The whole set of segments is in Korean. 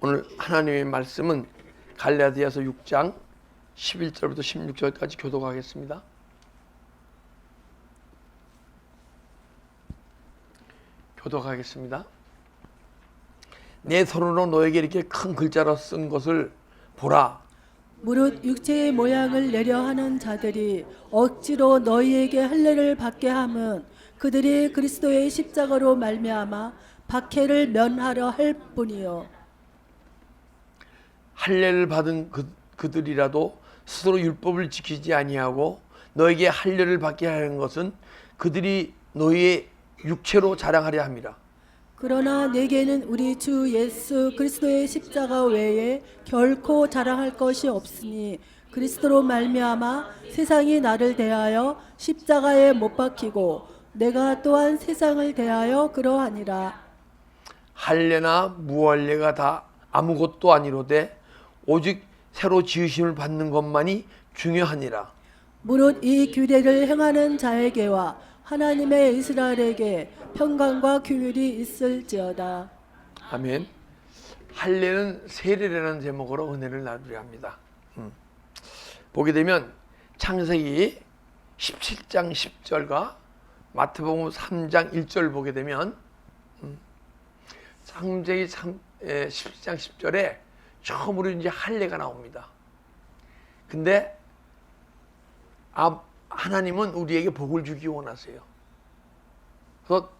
오늘 하나님의 말씀은 갈라디아서 6장 11절부터 16절까지 교독하겠습니다. 교독하겠습니다. 내 손으로 너에게 이렇게 큰 글자로 쓴 것을 보라. 무릇 육체의 모양을 내려 하는 자들이 억지로 너희에게 할례를 받게 함은 그들이 그리스도의 십자가로 말미암아 박해를 면하려 할 뿐이요. 할례를 받은 그들이라도 스스로 율법을 지키지 아니하고 너에게 할례를 받게 하는 것은 그들이 너희의 육체로 자랑하려 함이라. 그러나 내게는 우리 주 예수 그리스도의 십자가 외에 결코 자랑할 것이 없으니 그리스도로 말미암아 세상이 나를 대하여 십자가에 못 박히고 내가 또한 세상을 대하여 그러하니라. 할례나 무할례가 다 아무것도 아니로되 오직 새로 지으심을 받는 것만이 중요하니라. 무릇 이 규례를 행하는 자에게와 하나님의 이스라엘에게 평강과 규율이 있을지어다. 아멘. 할례는 세례라는 제목으로 은혜를 나누려 합니다. 보게 되면 창세기 17장 10절과 마태복음 3장 1절 보게 되면 창세기 17장 10절에 처음으로 이제 할례가 나옵니다. 근데 하나님은 우리에게 복을 주기 원하세요. 그래서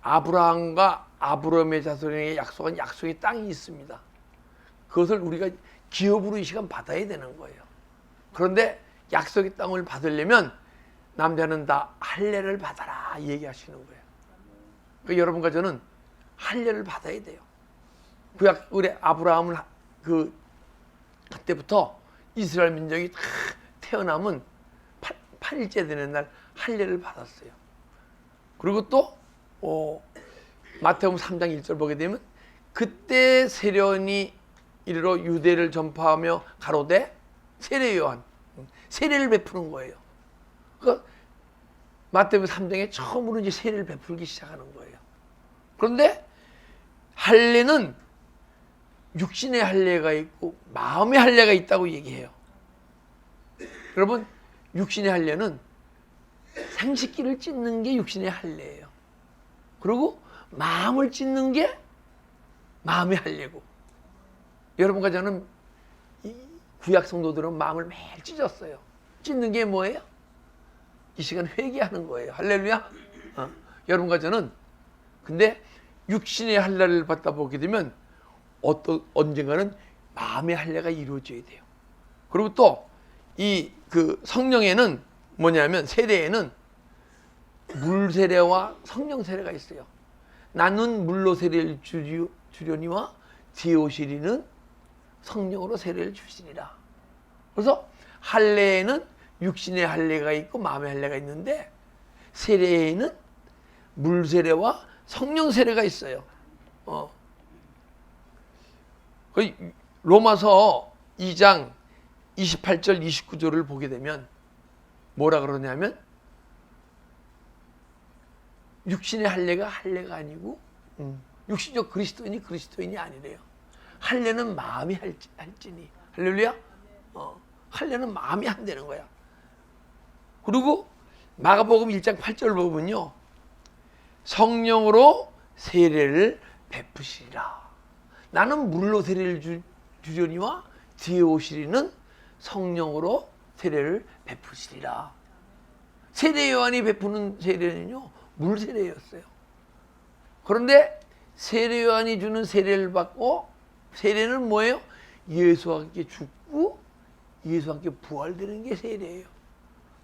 아브라함과 아브라함의 자손에게 약속한 약속의 땅이 있습니다. 그것을 우리가 기업으로 이 시간 받아야 되는 거예요. 그런데 약속의 땅을 받으려면 남자는 다 할례를 받아라 얘기하시는 거예요. 그러니까 여러분과 저는 할례를 받아야 돼요. 구약 우리 아브라함을 그때부터 이스라엘 민족이 태어나면 8일째 되는 날 할례를 받았어요. 그리고 또 마태복음 3장 1절 보게 되면 그때 세례원이 이르러 유대를 전파하며 가로되 세례 요한 세례를 베푸는 거예요. 그 마태복음 3장에 처음으로 이제 세례를 베풀기 시작하는 거예요. 그런데 할례는 육신의 할례가 있고 마음의 할례가 있다고 얘기해요. 여러분, 육신의 할례는 생식기를 찢는 게 육신의 할례예요. 그리고 마음을 찢는 게 마음의 할례고, 여러분과 저는 구약 성도들은 마음을 매일 찢었어요. 찢는 게 뭐예요? 이 시간 회개하는 거예요. 할렐루야. 여러분과 저는 근데 육신의 할례를 받다 보게 되면 언젠가는 마음의 할례가 이루어져야 돼요. 그리고 또 이 성령에는 뭐냐면 세례에는 물 세례와 성령 세례가 있어요. 나는 물로 세례를 주려니와 뒤에 오시리는 성령으로 세례를 주시리라. 그래서 할례에는 육신의 할례가 있고 마음의 할례가 있는데 세례에는 물 세례와 성령 세례가 있어요. 로마서 2장 28절 29절을 보게 되면 뭐라 그러냐면 육신의 할례가 할례가 아니고 육신적 그리스도인이 아니래요. 할례는 마음이 할지니. 할렐루야. 할례는 마음이 한다는 거야. 그리고 마가복음 1장 8절 보면요, 성령으로 세례를 베푸시리라. 나는 물로 세례를 주려니와 뒤에 오시리는 성령으로 세례를 베푸시리라. 세례 요한이 베푸는 세례는요, 물 세례였어요. 그런데 세례 요한이 주는 세례를 받고, 세례는 뭐예요? 예수와 함께 죽고 예수와 함께 부활되는 게 세례예요.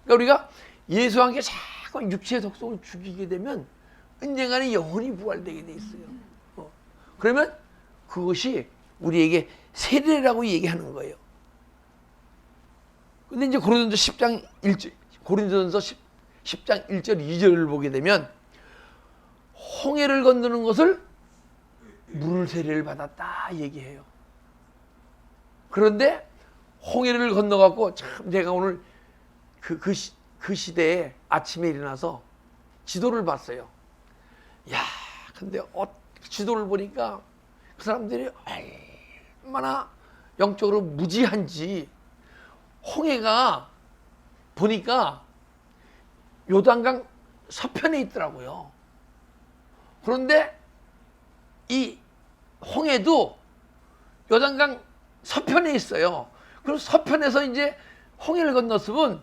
그러니까 우리가 예수와 함께 자꾸 육체의 속성을 죽이게 되면 언젠가는 영혼이 부활되게 돼 있어요. 그러면 그것이 우리에게 세례라고 얘기하는 거예요. 근데 이제 고린도서 10장 1절 2절을 보게 되면 홍해를 건너는 것을 물 세례를 받았다 얘기해요. 그런데 홍해를 건너갖고 참 제가 오늘 그 시대에 아침에 일어나서 지도를 봤어요. 야, 근데 지도를 보니까 그 사람들이 얼마나 영적으로 무지한지 홍해가 보니까 요단강 서편에 있더라고요. 그런데 이 홍해도 요단강 서편에 있어요. 그럼 서편에서 이제 홍해를 건넜으면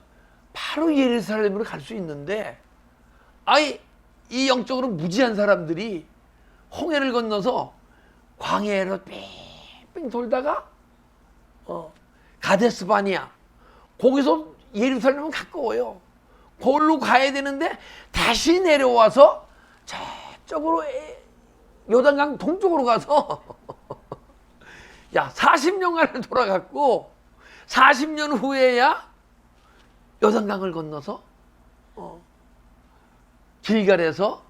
바로 예루살렘으로 갈 수 있는데, 아이 이 영적으로 무지한 사람들이 홍해를 건너서 광야로 뺑뺑 돌다가 가데스 바니아, 거기서 예루살렘은 가까워요. 거기로 가야 되는데 다시 내려와서 저쪽으로 요단강 동쪽으로 가서 야 40년간을 돌아갔고 40년 후에야 요단강을 건너서 길갈에서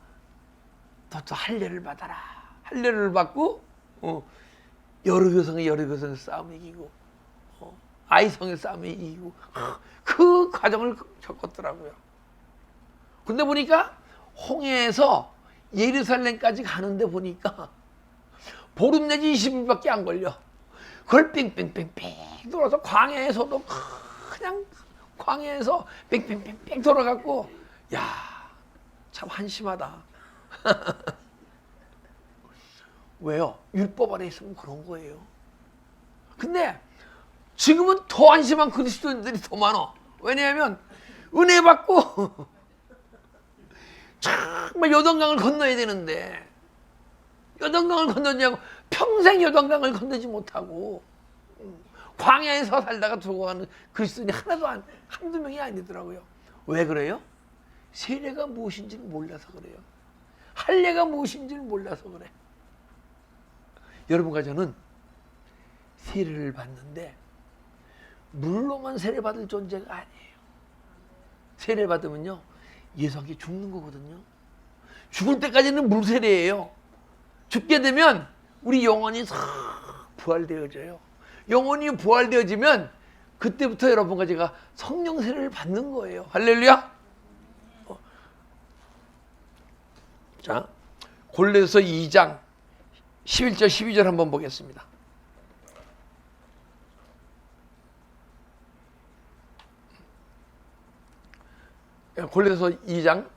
또 할례를 받아라. 할례를 받고 여리고성의 싸움을 이기고 아이성의 싸움을 이기고 그 과정을 겪었더라고요. 근데 보니까 홍해에서 예루살렘까지 가는데 보니까 보름 내지 20일밖에 안 걸려. 그걸 뺑뺑뺑뺑 돌아서 광야에서도 그냥 광야에서 뺑뺑뺑뺑 돌아갔고, 야, 참 한심하다. 왜요? 율법 안에 있으면 그런 거예요. 근데 지금은 더 한심한 그리스도인들이 더 많아. 왜냐하면 은혜 받고 정말 요단강을 건너야 되는데 요단강을 건너냐고 평생 요단강을 건너지 못하고 광야에서 살다가 죽어가는 그리스도인이 한두 명이 아니더라고요. 왜 그래요? 세례가 무엇인지를 몰라서 그래요. 할례가 무엇인지를 몰라서 그래. 여러분과 저는 세례를 받는데 물로만 세례받을 존재가 아니에요. 세례 받으면요 예수 함께 죽는 거거든요. 죽을 때까지는 물세례예요. 죽게 되면 우리 영혼이 싹 부활되어져요. 영혼이 부활되어지면 그때부터 여러분과 제가 성령 세례를 받는 거예요. 할렐루야. 자, 골로새서 2장 11절 12절 한번 보겠습니다. 골로새서 2장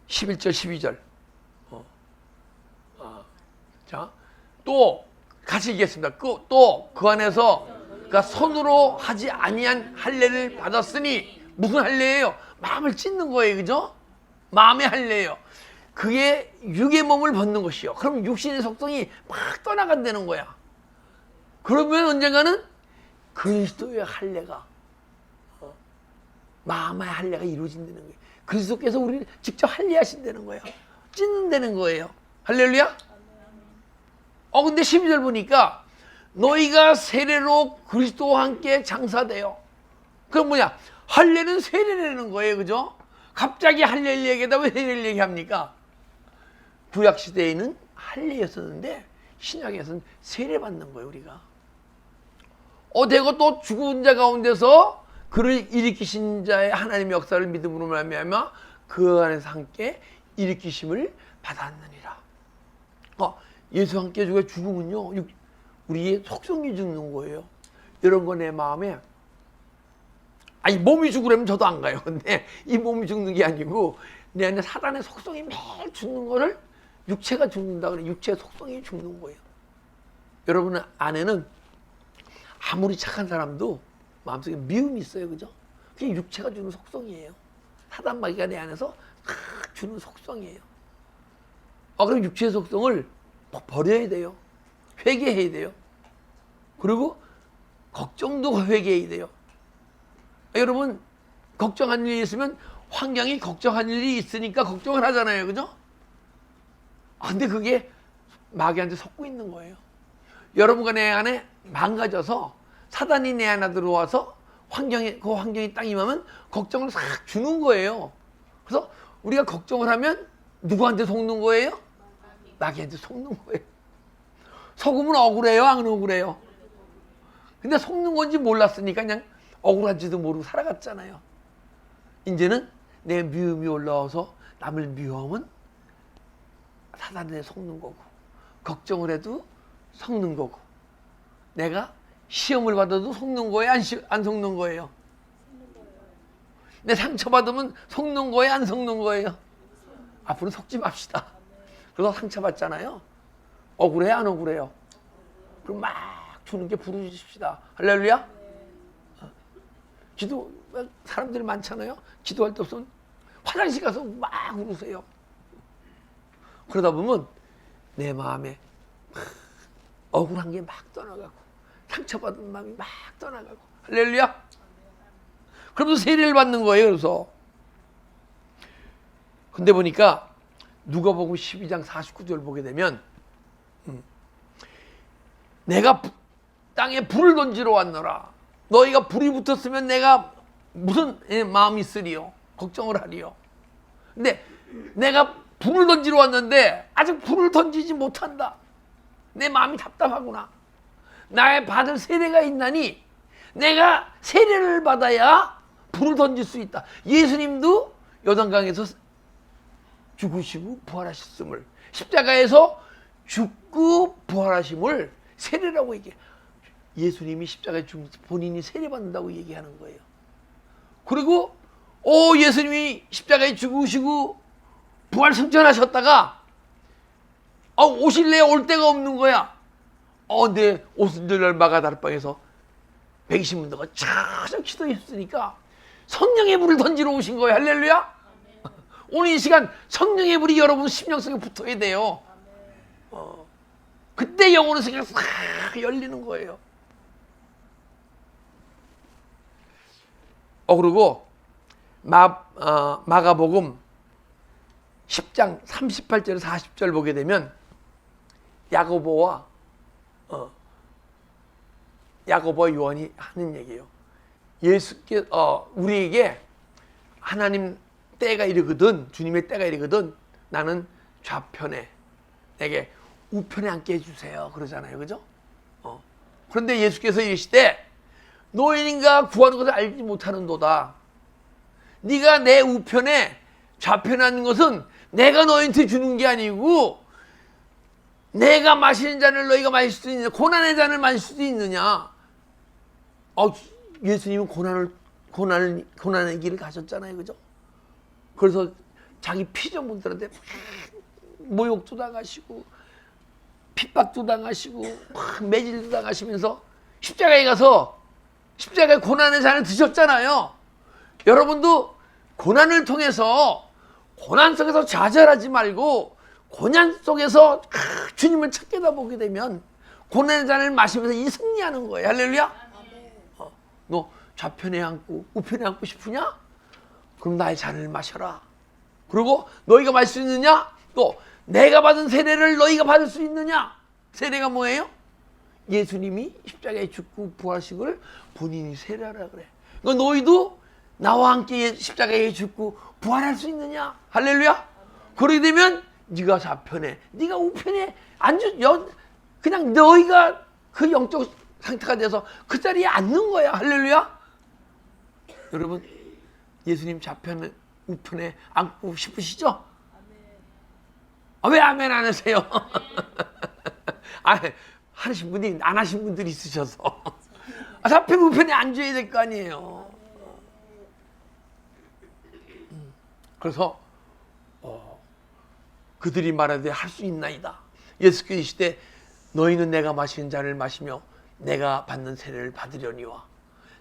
11절 12절. 자, 또 같이 읽겠습니다. 또 그 안에서 그가 손으로 하지 아니한 할례를 받았으니 무슨 할례예요? 마음을 찢는 거예요, 그죠? 마음의 할례예요. 그게 육의 몸을 벗는 것이요. 그럼 육신의 속성이 막 떠나간다는 거야. 그러면 언젠가는 그리스도의 할례가 마음의 할례가 이루어진다는 거예요. 그리스도께서 우리를 직접 할례하신다는 거예요. 찢는다는 거예요. 할렐루야. 근데 12절 보니까 너희가 세례로 그리스도와 함께 장사되어. 그럼 뭐냐? 할례는 세례라는 거예요, 그죠? 갑자기 할례를 얘기하다 왜 세례를 얘기합니까? 구약 시대에는 할례였었는데 신약에서는 세례 받는 거예요, 우리가. 되고 또 죽은 자 가운데서 그를 일으키신 자의 하나님의 역사를 믿음으로 말미암아 그 안에서 함께 일으키심을 받았느니라. 예수 함께 죽으면요 우리의 속성이 죽는 거예요. 이런 거 내 마음에 아니 몸이 죽으려면 저도 안 가요. 근데 이 몸이 죽는 게 아니고 내 안에 사단의 속성이 매일 죽는 거를 육체가 죽는다 그래. 육체의 속성이 죽는 거예요. 여러분 안에는 아무리 착한 사람도 마음속에 미움이 있어요, 그죠? 그게 육체가 주는 속성이에요. 사단 마귀가 내 안에서 주는 속성이에요. 그럼 육체의 속성을 버려야 돼요. 회개해야 돼요. 그리고 걱정도 회개해야 돼요. 여러분 걱정한 일이 있으면 환경이 걱정한 일이 있으니까 걱정을 하잖아요, 그죠? 근데 그게 마귀한테 속고 있는 거예요. 여러분과 내 안에 망가져서 사단이 내 안에 들어와서 그 환경이 딱 임하면 걱정을 싹 주는 거예요. 그래서 우리가 걱정을 하면 누구한테 속는 거예요? 마귀한테 속는 거예요. 속으면 억울해요, 안 억울해요? 근데 속는 건지 몰랐으니까 그냥 억울한지도 모르고 살아갔잖아요. 이제는 내 미움이 올라와서 남을 미워하면 사단에 속는 거고, 걱정을 해도 속는 거고, 내가 시험을 받아도 속는 거예요? 안 속는 거예요? 내 상처받으면 속는 거예요? 안 속는 거예요? 앞으로 속지 맙시다. 그래서 상처받잖아요. 억울해요? 안 억울해요? 그럼 막 주는 게 부르십시다. 할렐루야? 기도, 사람들이 많잖아요. 기도할 때 없으면 화장실 가서 막 울으세요. 그러다 보면 내 마음에 억울한 게 막 떠나가고 상처받은 마음이 막 떠나가고. 할렐루야? 그러면서 세례를 받는 거예요. 그래서 근데 보니까 누가복음 12장 49절 보게 되면 내가 땅에 불을 던지러 왔노라. 너희가 불이 붙었으면 내가 무슨 마음이 쓰리요? 걱정을 하리요. 근데 내가 불을 던지러 왔는데 아직 불을 던지지 못한다. 내 마음이 답답하구나. 나의 받을 세례가 있나니 내가 세례를 받아야 불을 던질 수 있다. 예수님도 요단강에서 죽으시고 부활하셨음을, 십자가에서 죽고 부활하심을 세례라고 얘기해요. 예수님이 십자가에 죽으면서 본인이 세례받는다고 얘기하는 거예요. 그리고 예수님이 십자가에 죽으시고 부활 승천하셨다가 오실래요? 올 데가 없는 거야. 내 오순절날 마가다락방에서 120문도가 쫙 기도했으니까 성령의 불을 던지러 오신 거예요. 할렐루야. 오늘 이 시간 성령의 불이 여러분 심령 속에 붙어야 돼요. 그때 영혼의 세계가 싹 열리는 거예요. 그리고 마가복음 10장 38절 40절 보게 되면 야고보와 요한이 하는 얘기예요. 우리에게 하나님 때가 이르거든, 주님의 때가 이르거든 나는 좌편에 내게 우편에 앉게 해주세요 그러잖아요. 그죠? 그런데 예수께서 이르시되 너희인가 구하는 것을 알지 못하는도다. 네가 내 우편에 좌편에 앉는 것은 내가 너희한테 주는 게 아니고 내가 마시는 잔을 너희가 마실 수 있느냐, 고난의 잔을 마실 수도 있느냐. 예수님은 고난의 길을 가셨잖아요. 그죠? 그래서 자기 피조물들한테 모욕도 당하시고 핍박도 당하시고 매질도 당하시면서 십자가에 가서 십자가의 고난의 잔을 드셨잖아요. 여러분도 고난을 통해서 고난 속에서 좌절하지 말고 고난 속에서 주님을 찾게다 보게 되면 고난의 잔을 마시면서 이 승리하는 거예요. 할렐루야. 너 좌편에 앉고 우편에 앉고 싶으냐? 그럼 나의 잔을 마셔라. 그리고 너희가 마실 수 있느냐? 또 내가 받은 세례를 너희가 받을 수 있느냐? 세례가 뭐예요? 예수님이 십자가에 죽고 부활하신 걸 본인이 세례하라 그래. 그러니까 너희도 나와 함께 십자가에 죽고 부활할 수 있느냐? 할렐루야. 그러게 되면 네가 좌편에 네가 우편에 그냥 너희가 그 영적 상태가 돼서 그 자리에 앉는 거야. 할렐루야. 여러분 예수님 좌편에 우편에 앉고 싶으시죠? 왜 아멘 안 하세요? 하신 분이 안 하신 분들이 있으셔서 좌편 우편에 앉아야 될 거 아니에요. 그래서 그들이 말하되 할 수 있나이다. 예수께서 이시되 너희는 내가 마시는 잔을 마시며 내가 받는 세례를 받으려니와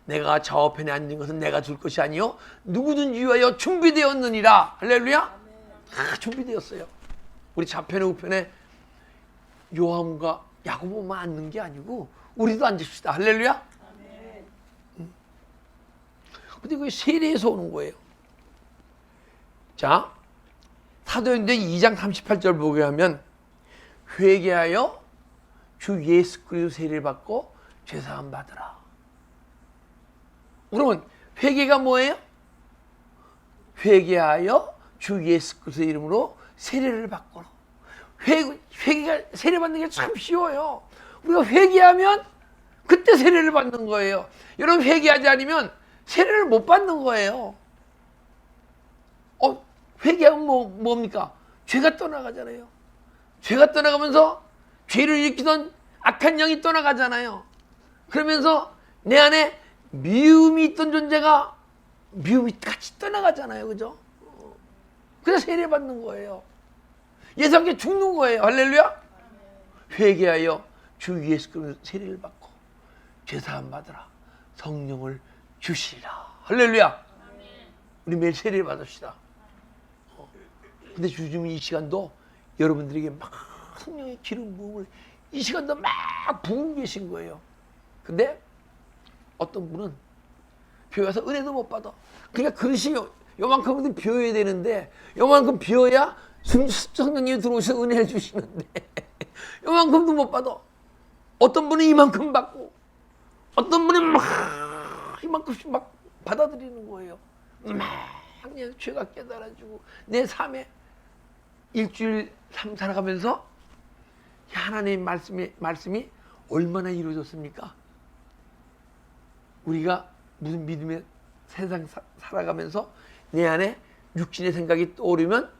내가 좌우편에 앉는 것은 내가 줄 것이 아니요 누구든지 위하여 준비되었느니라. 할렐루야. 준비되었어요. 우리 좌편에 우편에 요한과 야고보만 앉는 게 아니고 우리도 앉읍시다. 할렐루야. 근데 그게 세례에서 오는 거예요. 자, 사도행전 2장 38절 보게 하면 회개하여 주 예수 그리스도 세례를 받고 죄사함 받으라. 그러면 회개가 뭐예요? 회개하여 주 예수 그리스도 이름으로 세례를 받고. 회개가 세례 받는 게 참 쉬워요. 우리가 회개하면 그때 세례를 받는 거예요. 여러분 회개하지 않으면 세례를 못 받는 거예요. 회개하면 뭡니까? 죄가 떠나가잖아요. 죄가 떠나가면서 죄를 일으키던 악한 영이 떠나가잖아요. 그러면서 내 안에 미움이 있던 존재가 미움이 같이 떠나가잖아요. 그죠? 그래서 세례받는 거예요. 예수 함께 죽는 거예요. 할렐루야. 회개하여 주 예수 그리스도 세례를 받고 죄사함 받으라. 성령을 주시리라. 할렐루야. 우리 매일 세례를 받읍시다. 근데 주님이 이 시간도 여러분들에게 막 성령의 기름 부음을 이 시간도 막 부으고 계신 거예요. 근데 어떤 분은 비워서 은혜도 못 받아. 그러니까 그릇이 요만큼은 비워야 되는데 요만큼 비워야 성령님이 들어오셔서 은혜를 주시는데 요만큼도 못 받아. 어떤 분은 이만큼 받고 어떤 분은 막 이만큼씩 막 받아들이는 거예요. 막 그냥 죄가 깨달아지고 내 삶에 일주일 삶 살아가면서 하나님의 말씀이 얼마나 이루어졌습니까? 우리가 무슨 믿음의 세상 살아가면서 내 안에 육신의 생각이 떠오르면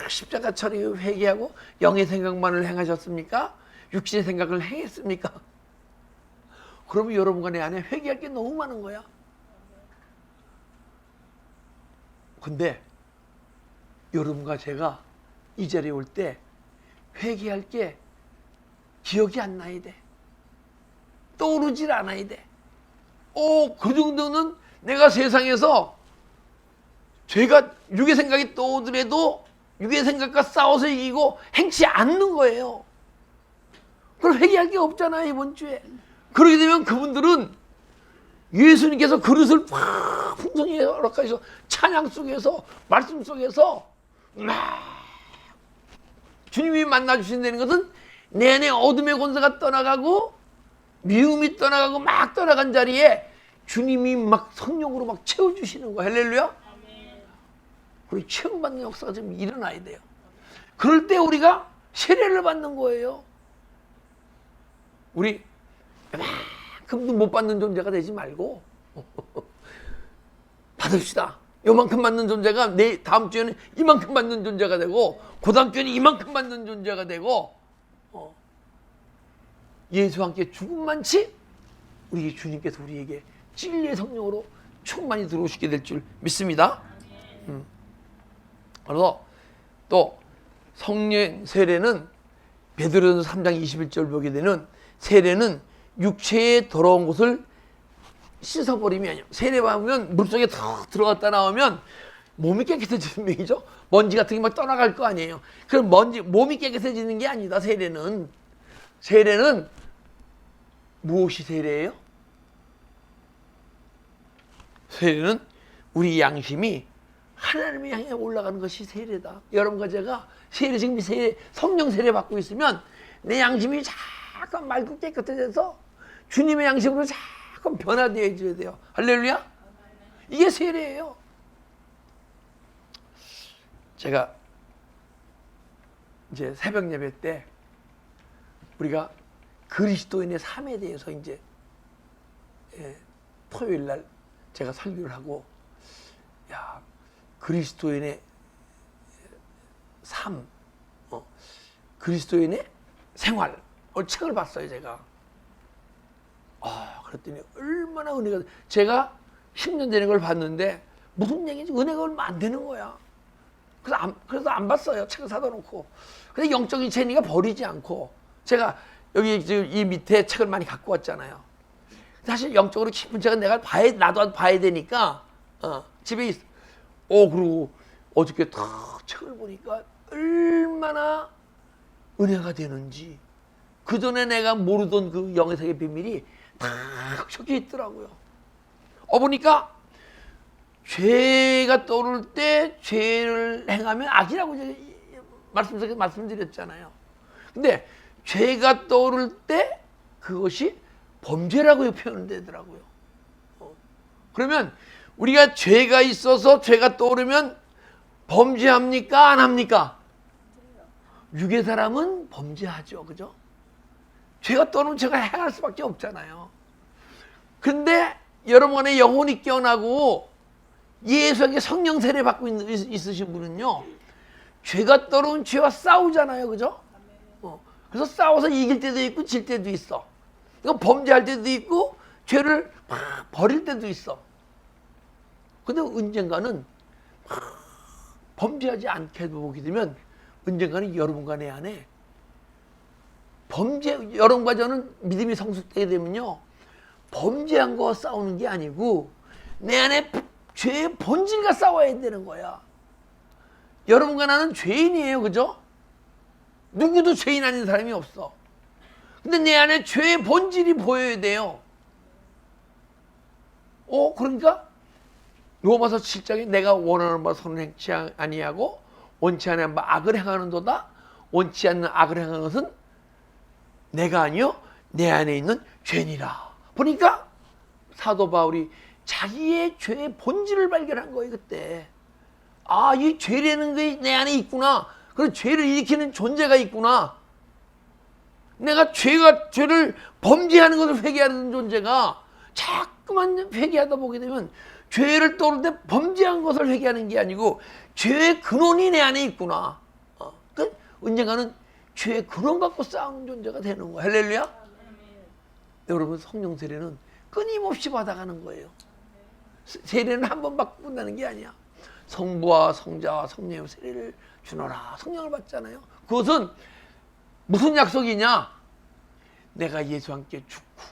십자가 처리 회개하고 영의 생각만을 행하셨습니까? 육신의 생각을 행했습니까? 그러면 여러분과 내 안에 회개할 게 너무 많은 거야. 근데 여러분과 제가 이 자리에 올 때 회개할 게 기억이 안 나야 돼. 떠오르질 않아야 돼. 그 정도는 내가 세상에서 죄가 육의 생각이 떠오르더라도 육의 생각과 싸워서 이기고 행치 않는 거예요. 그럼 회개할 게 없잖아요, 이번 주에. 그러게 되면 그분들은 예수님께서 그릇을 팍 풍성히 허락하셔서 찬양 속에서 말씀 속에서 막 주님이 만나주신다는 것은 내 안에 어둠의 권세가 떠나가고 미움이 떠나가고 막 떠나간 자리에 주님이 막 성령으로 막 채워주시는 거예요. 할렐루야. 우리 체험받는 역사가 좀 일어나야 돼요. 그럴 때 우리가 세례를 받는 거예요. 우리 요만큼도 못 받는 존재가 되지 말고 받읍시다. 요만큼 받는 존재가 다음 주에는 이만큼 받는 존재가 되고 그 다음 주에는 이만큼 받는 존재가 되고 예수와 함께 죽음만치 우리 주님께서 우리에게 진리의 성령으로 충만히 들어오시게 될 줄 믿습니다. 그래서 또 성령 세례는 베드로전서 3장 21절 보게 되는 세례는 육체의 더러운 것을 씻어버림이 아니에요. 세례받으면 물속에 더 들어갔다 나오면 몸이 깨끗해지는 얘기죠. 먼지 같은 게 막 떠나갈 거 아니에요. 그럼 몸이 깨끗해지는 게 아니다. 세례는 무엇이 세례예요? 세례는 우리 양심이 하나님의 향해 올라가는 것이 세례다. 여러분과 제가 지금 성령 세례 받고 있으면 내 양심이 잠깐 맑고 깨끗해져서 주님의 양심으로 잠깐 변화되어져야 돼요. 할렐루야. 이게 세례예요. 제가 이제 새벽 예배 때 우리가 그리스도인의 삶에 대해서 이제 토요일 날 제가 설교를 하고 그리스도인의 삶, 그리스도인의 생활 책을 봤어요. 제가 그랬더니 얼마나 은혜가 제가 10년 되는 걸 봤는데 무슨 얘기인지 은혜가 얼마 안 되는 거야. 그래서 안 봤어요. 책을 사다 놓고. 근데 영적인 재니가 버리지 않고 제가 여기 이 밑에 책을 많이 갖고 왔잖아요. 사실 영적으로 깊은 책은 나도 봐야 되니까 집에 있어. 그리고 어저께 다 책을 보니까 얼마나 은혜가 되는지 그 전에 내가 모르던 그 영의 세계 비밀이 다 적혀 있더라고요. 보니까 죄가 떠오를 때 죄를 행하면 악이라고 말씀드렸잖아요. 근데 죄가 떠오를 때 그것이 범죄라고 표현되더라고요. 그러면 우리가 죄가 있어서 죄가 떠오르면 범죄합니까? 안 합니까? 육의 사람은 범죄하죠. 그죠? 죄가 떠오르면 죄가 행할 수밖에 없잖아요. 근데 여러분의 영혼이 깨어나고 예수에게 성령 세례 받고 있으신 분은요, 죄가 떠오르면 죄와 싸우잖아요. 그죠? 그래서 싸워서 이길 때도 있고 질 때도 있어. 이거 범죄할 때도 있고 죄를 막 버릴 때도 있어. 근데 언젠가는 범죄하지 않게 보게 되면 언젠가는 여러분과 내 안에 여러분과 저는 믿음이 성숙되게 되면요, 범죄한 거 싸우는 게 아니고 내 안에 죄의 본질과 싸워야 되는 거야. 여러분과 나는 죄인이에요, 그죠? 누구도 죄인 아닌 사람이 없어. 근데 내 안에 죄의 본질이 보여야 돼요. 그러니까 로마서 7장에 내가 원하는 바 선을 행치 아니하고 원치 않는 바 악을 행하는도다. 원치 않는 악을 행하는 것은 내가 아니요 내 안에 있는 죄니라. 보니까 사도 바울이 자기의 죄의 본질을 발견한 거예요. 그때 이 죄라는 게 내 안에 있구나. 그런 죄를 일으키는 존재가 있구나. 내가 죄를 범죄하는 것을 회개하는 존재가 자꾸만 회개하다 보게 되면 죄를 떠올 때 범죄한 것을 회개하는 게 아니고 죄의 근원이 내 안에 있구나. 언젠가는 죄의 근원 갖고 싸우는 존재가 되는 거야. 할렐루야. 여러분, 성령 세례는 끊임없이 받아가는 거예요. 세례는 한 번 받고 끝나는 게 아니야. 성부와 성자와 성령의 세례를 주노라. 성령을 받잖아요. 그것은 무슨 약속이냐? 내가 예수와 함께 죽고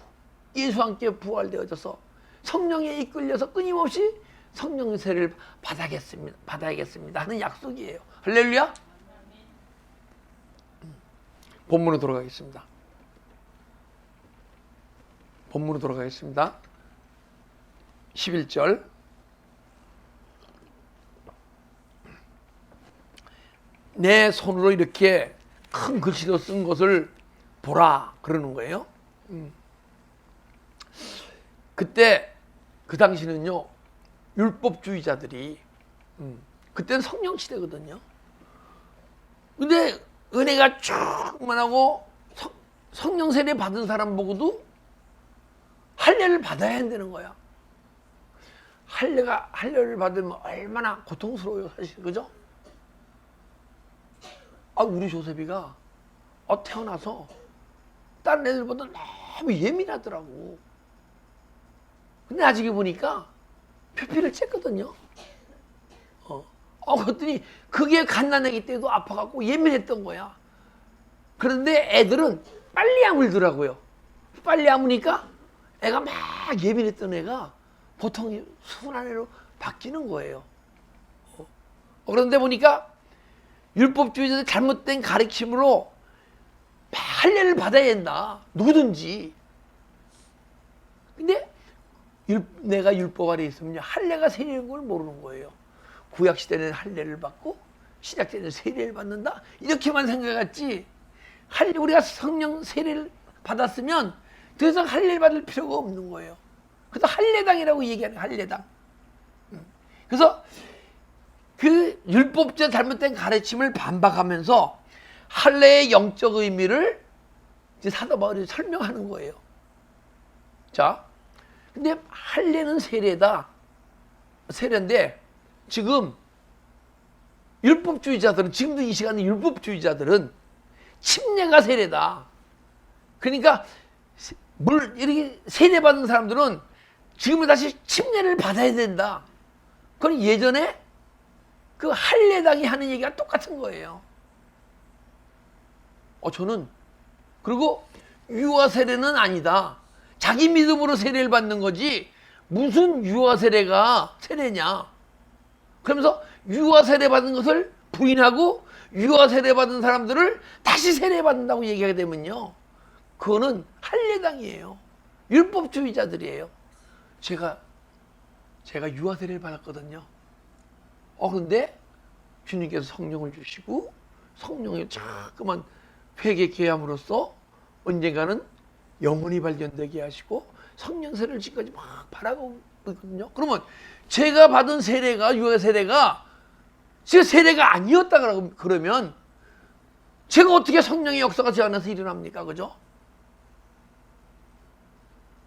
예수와 함께 부활되어져서 성령에 이끌려서 끊임없이 성령 세례를 받아야겠습니다 하는 약속이에요. 할렐루야. 본문으로 돌아가겠습니다. 11절. 내 손으로 이렇게 큰 글씨로 쓴 것을 보라 그러는 거예요. 그때 그 당시는요, 율법주의자들이 그때는 성령 시대거든요. 근데 은혜가 충만하고 성령 세례 받은 사람 보고도 할례를 받아야 한다는 거야. 할례를 받으면 얼마나 고통스러워요, 사실. 그죠? 우리 조셉이가 태어나서 다른 애들보다 너무 예민하더라고. 근데 나중에 보니까 표피를 쬐거든요. 그랬더니 그게 갓난아기 때도 아파갖고 예민했던 거야. 그런데 애들은 빨리 아물더라고요. 빨리 아무니까 애가 막 예민했던 애가 보통 순한 애로 바뀌는 거예요. 그런데 보니까 율법주의자들 잘못된 가르침으로 할례를 받아야 된다. 누구든지. 근데 내가 율법 아래 있으면 할례가 세례인 걸 모르는 거예요. 구약 시대는 할례를 받고 신약 시대는 세례를 받는다. 이렇게만 생각했지. 우리가 성령 세례를 받았으면 더 이상 할례를 받을 필요가 없는 거예요. 그래서 할례당이라고 얘기하는 할례당. 그래서 그 율법자 잘못된 가르침을 반박하면서 할례의 영적 의미를 이제 사도 바울이 설명하는 거예요. 자, 근데 할례는 세례인데 지금 율법주의자들은, 지금도 이 시간에 율법주의자들은 침례가 세례다. 그러니까 이렇게 세례받은 사람들은 지금은 다시 침례를 받아야 된다. 그건 예전에 그 할례당이 하는 얘기가 똑같은 거예요. 저는 그리고 유아 세례는 아니다. 자기 믿음으로 세례를 받는 거지 무슨 유아 세례가 세례냐. 그러면서 유아 세례 받은 것을 부인하고 유아 세례 받은 사람들을 다시 세례 받는다고 얘기하게 되면요, 그거는 할례당이에요. 율법주의자들이에요. 제가 유아 세례를 받았거든요. 그런데 주님께서 성령을 주시고 성령이 자꾸만 회개케 함으로써 언젠가는 영혼이 발견되게 하시고 성령 세례를 지금까지 막 바라고 있거든요. 그러면 제가 받은 세례가, 유아 세례가 제 세례가 아니었다 그러면 제가 어떻게 성령의 역사가 제 안에서 일어납니까? 그죠?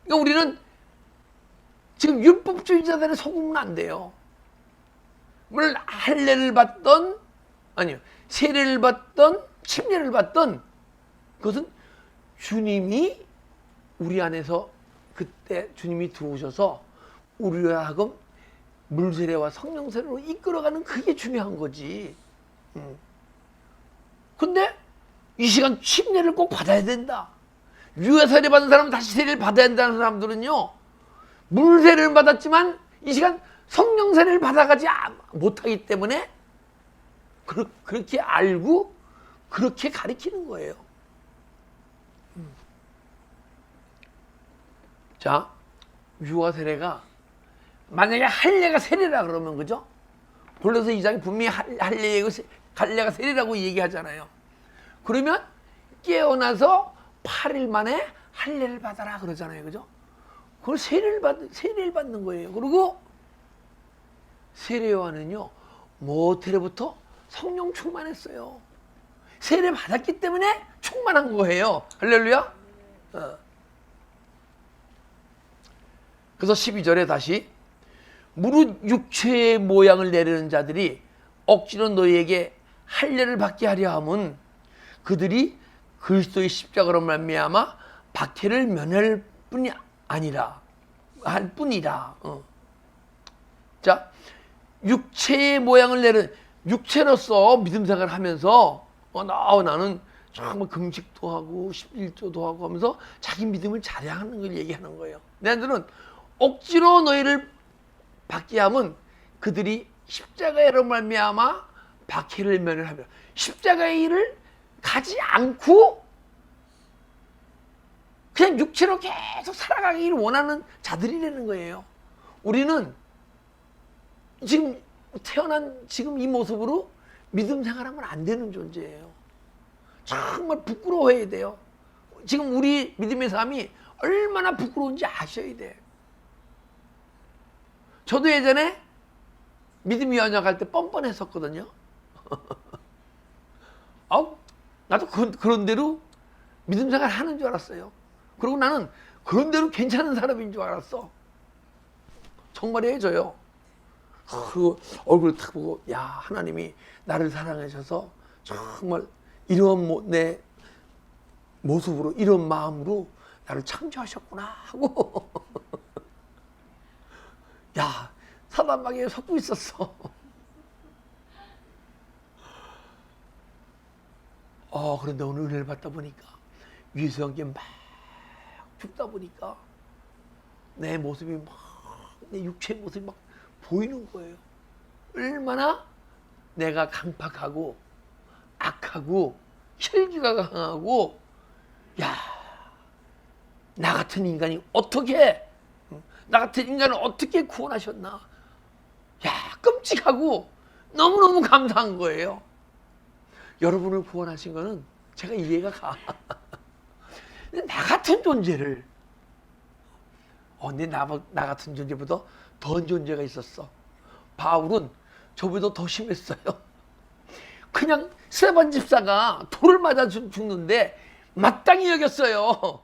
그러니까 우리는 지금 율법주의자들의 속으면 안 돼요. 물론 할례를 받던, 아니요, 세례를 받던, 침례를 받던, 그것은 주님이 우리 안에서 그때 주님이 들어오셔서 우리로 하여금 물세례와 성령 세례로 이끌어가는 그게 중요한 거지. 근데 이 시간 침례를 꼭 받아야 된다. 유아 세례 받은 사람은 다시 세례를 받아야 된다는 사람들은요, 물 세례를 받았지만 이 시간 성령 세례를 받아가지 못하기 때문에 그렇게 알고 그렇게 가르치는 거예요. 자, 유아 세례가 만약에 할례가 세례라 그러면, 그죠? 골로새 2장이 분명히 할례가 세례라고 얘기하잖아요. 그러면 깨어나서 8일 만에 할례를 받아라 그러잖아요, 그죠? 그걸 세례를 받는 거예요. 그리고 세례 요한은요, 모태로부터 성령 충만했어요. 세례 받았기 때문에 충만한 거예요. 할렐루야. 그래서 12절에 다시 무릇 육체의 모양을 내리는 자들이 억지로 너희에게 할례를 받게 하려 함은 그들이 그리스도의 십자가로 말미암아 박해를 면할 뿐이 아니라 할 뿐이라. 자, 육체의 모양을 내는, 육체로서 믿음 생활을 하면서 나는 정말 금식도 하고 11조도 하고 하면서 자기 믿음을 자랑하는 걸 얘기하는 거예요. 내들은 억지로 너희를 받게 하면 그들이 십자가로 말미암아 박해를 면하며 십자가의 일을 가지 않고 그냥 육체로 계속 살아가기를 원하는 자들이라는 거예요. 우리는 지금 태어난 지금 이 모습으로 믿음 생활하면 안 되는 존재예요. 정말 부끄러워해야 돼요. 지금 우리 믿음의 삶이 얼마나 부끄러운지 아셔야 돼. 저도 예전에 믿음이 연약할 때 뻔뻔했었거든요. 나도 그런 대로 믿음 생활 하는 줄 알았어요. 그리고 나는 그런 대로 괜찮은 사람인 줄 알았어. 정말이에요, 저요. 그리고 얼굴을 탁 보고, 야, 하나님이 나를 사랑하셔서 정말 이런 내 모습으로, 이런 마음으로 나를 창조하셨구나 하고 야, 사단마귀에 섞고 있었어. 그런데 오늘 은혜를 받다 보니까 위에서 연기 막 죽다 보니까 내 모습이 막, 내 육체의 모습이 막 보이는 거예요. 얼마나 내가 강팍하고 악하고 혈기가 강하고, 야, 나 같은 인간이 어떻게, 나 같은 인간을 어떻게 구원하셨나. 야, 끔찍하고 너무너무 감사한 거예요. 여러분을 구원하신 거는 제가 이해가 가. 나 같은 존재를, 근데 나 같은 존재보다 더한 존재가 있었어. 바울은 저보다 더 심했어요. 그냥 스데반 집사가 돌을 맞아 죽는데 마땅히 여겼어요.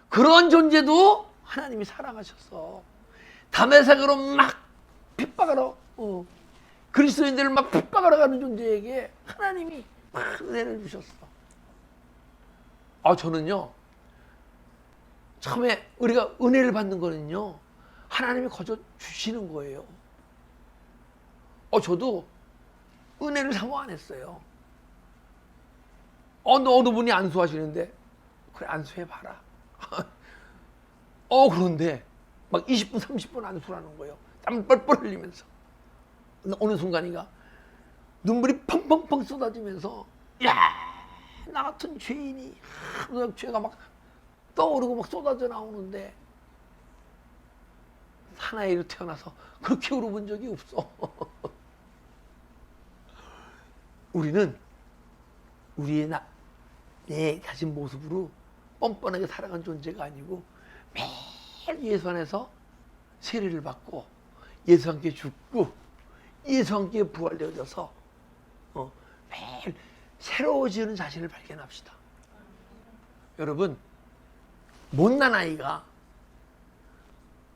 그런 존재도 하나님이 사랑하셨어. 다메섹으로 막 핍박하러, 그리스도인들을 막 핍박하러 가는 존재에게 하나님이 막 은혜를 주셨어. 저는요, 처음에 우리가 은혜를 받는 거는요, 하나님이 거저 주시는 거예요. 저도 은혜를 사모 안 했어요. 어느 분이 안수하시는데, 그래, 안수해봐라. 그런데 막 20분, 30분 안수라는 거예요. 땀 뻘뻘 흘리면서. 어느 순간인가 눈물이 펑펑펑 쏟아지면서, 야, 나 같은 죄인이, 죄가 막 떠오르고 막 쏟아져 나오는데, 사나이로 태어나서 그렇게 울어본 적이 없어. 우리는 우리의 내 가진 모습으로 뻔뻔하게 살아간 존재가 아니고 매일 예수 안에서 세례를 받고 예수 함께 죽고 예수 함께 부활되어져서 매일 새로워지는 자신을 발견합시다. 여러분, 못난 아이가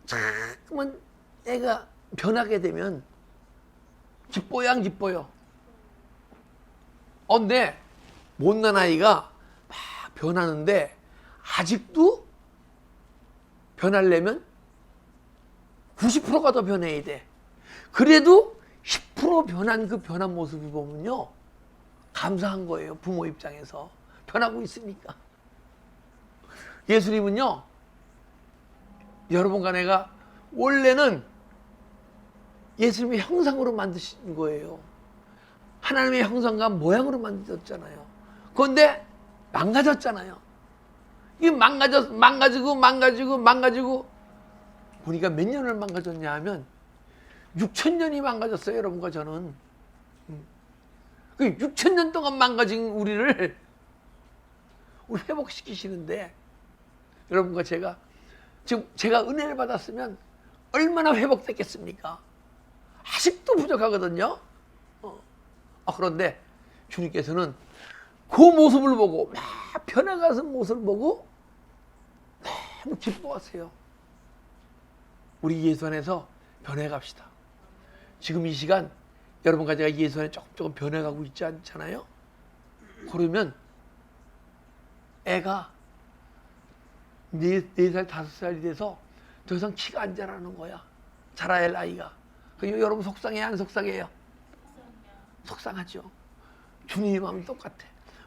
자꾸만 애가 변하게 되면 기뻐요, 안 기뻐요? 근데 못난 아이가 막 변하는데 아직도 변하려면 90%가 더 변해야 돼. 그래도 10% 변한 그 변한 모습을 보면요, 감사한 거예요. 부모 입장에서 변하고 있으니까. 예수님은요, 여러분과 내가 원래는 예수님의 형상으로 만드신 거예요. 하나님의 형상과 모양으로 만들었잖아요. 그런데 망가졌잖아요. 이게 망가지고 보니까 몇 년을 망가졌냐 하면 6,000년이 망가졌어요. 여러분과 저는. 그 6,000년 동안 망가진 우리 회복시키시는데, 여러분과 제가 지금 제가 은혜를 받았으면 얼마나 회복됐겠습니까? 아직도 부족하거든요. 그런데 주님께서는 그 모습을 보고, 막 변해가는 모습을 보고 너무 기뻐하세요. 우리 예수 안에서 변해갑시다. 지금 이 시간 여러분과 제가 예수 안에 조금 변해가고 있지 않잖아요? 그러면 애가 4살, 5살이 돼서 더 이상 키가 안 자라는 거야. 자라야 할 아이가. 여러분 속상해요, 안 속상해요? 속상하죠. 주님의 마음이 똑같아.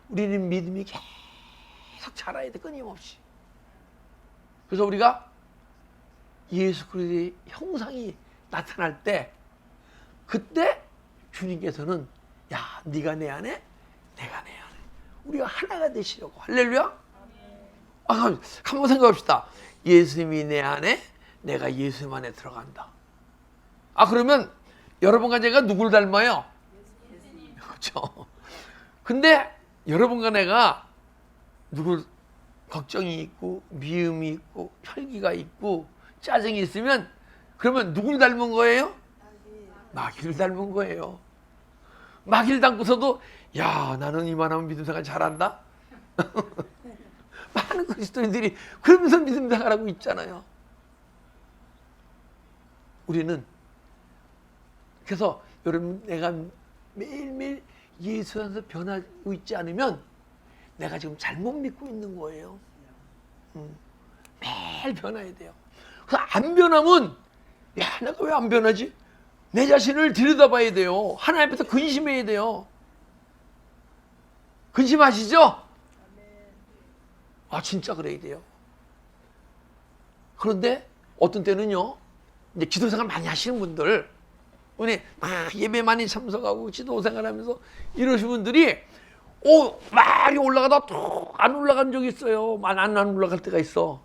우리는 믿음이 계속 자라야 돼, 끊임없이. 그래서 우리가 예수 그리스도의 형상이 나타날 때, 그때 주님께서는 야, 네가 내 안에, 내가 내 안에, 우리가 하나가 되시려고. 할렐루야. 한번 생각합시다. 예수님이 내 안에, 내가 예수님 안에 들어간다. 그러면 여러분과 제가 누굴 닮아요? 그렇죠. 근데 여러분과 내가 누굴 걱정이 있고 미움이 있고 혈기가 있고 짜증이 있으면, 그러면 누굴 닮은 거예요? 마귀를 닮은 거예요. 마귀를 닮고서도 야, 나는 이만하면 믿음 생활 잘한다. 많은 그리스도인들이 그러면서 믿음 생활하고 있잖아요. 우리는 그래서 여러분, 내가 매일매일 예수 안에서 변하고 있지 않으면 내가 지금 잘못 믿고 있는 거예요. 매일 변해야 돼요. 그래서 안 변하면 야, 내가 왜 안 변하지? 내 자신을 들여다봐야 돼요. 하나님 앞에서 근심해야 돼요. 근심하시죠? 진짜 그래야 돼요. 그런데 어떤 때는요, 이제 기도생활 많이 하시는 분들, 예배 많이 참석하고 지도생활 하면서 이러신 분들이 말이 올라가다 툭 안 올라간 적이 있어요. 안 올라갈 때가 있어.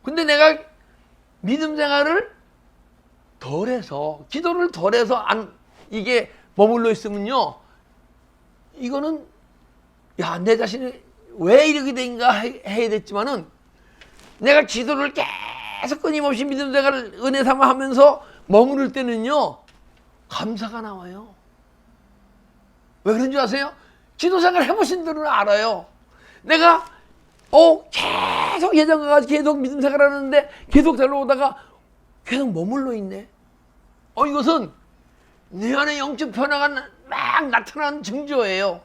근데 내가 믿음 생활을 덜해서, 기도를 덜해서 이게 머물러 있으면요, 이거는 야, 내 자신이 왜 이렇게 된가 해야 됐지만은, 내가 기도를 계속 끊임없이 믿음 생활을 은혜 삼아 하면서 머무를 때는요, 감사가 나와요. 왜 그런 줄 아세요? 기도 생활 해보신 분들은 알아요. 내가 계속 예전과 같이 계속 믿음 생활하는데 계속 달려오다가 계속 머물러 있네. 이것은 내 안에 영적 변화가 막 나타나는 증조예요.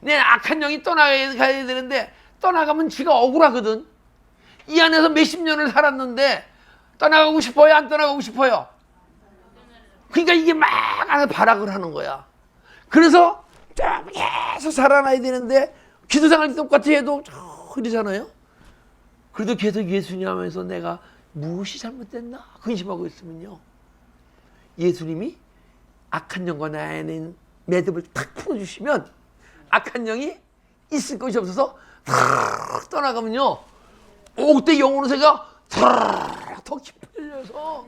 내 악한 영이 떠나가야 되는데 떠나가면 지가 억울하거든. 이 안에서 몇십 년을 살았는데 떠나가고 싶어요? 안 떠나가고 싶어요? 그러니까 이게 막 안에 발악을 하는 거야. 그래서 계속 살아나야 되는데 기도생활 똑같이 해도 그러잖아요. 그래도 계속 예수님 하면서 내가 무엇이 잘못됐나 근심하고 있으면요, 예수님이 악한 영과 나에 있는 매듭을 탁 풀어주시면 악한 영이 있을 것이 없어서 탁 떠나가면요, 그때 영혼의 새가 더 깊어져서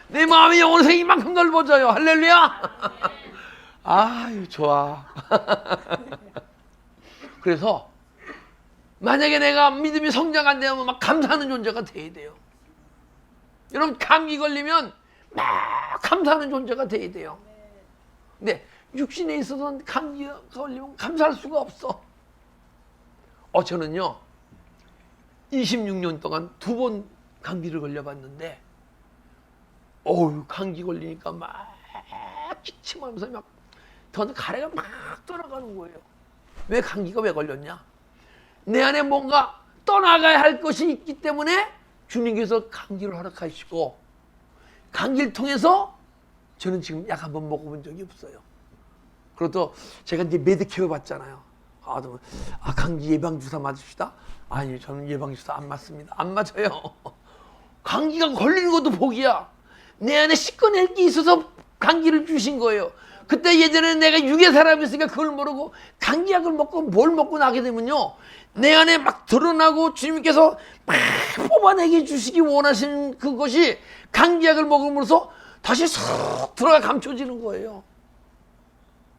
내 마음의 영혼의 색이 이만큼 넓어져요. 할렐루야. 아유, 좋아. 그래서 만약에 내가 믿음이 성장 안 되면 막 감사하는 존재가 돼야 돼요. 여러분, 감기 걸리면 막 감사하는 존재가 돼야 돼요. 근데 육신에 있어서는 감기가 걸리면 감사할 수가 없어. 저는요 26년 동안 2번 감기를 걸려봤는데, 감기 걸리니까 막 기침하면서 막 가래가 막 떠나가는 거예요. 왜 감기가 왜 걸렸냐? 내 안에 뭔가 떠나가야 할 것이 있기 때문에 주님께서 감기를 허락하시고, 감기를 통해서 저는 지금 약 한 번 먹어본 적이 없어요. 그래도 제가 이제 메디케어 받잖아요. 감기 예방주사 맞읍시다. 아니, 저는 예방주사 안 맞습니다. 안 맞아요. 감기가 걸리는 것도 복이야. 내 안에 씻어낼 게 있어서 감기를 주신 거예요. 그때 예전에 내가 육의 사람이었으니까 그걸 모르고 감기약을 먹고 뭘 먹고 나게 되면요, 내 안에 막 드러나고 주님께서 막 뽑아내게 주시기 원하시는 그것이 감기약을 먹음으로써 다시 쏙 들어가 감춰지는 거예요.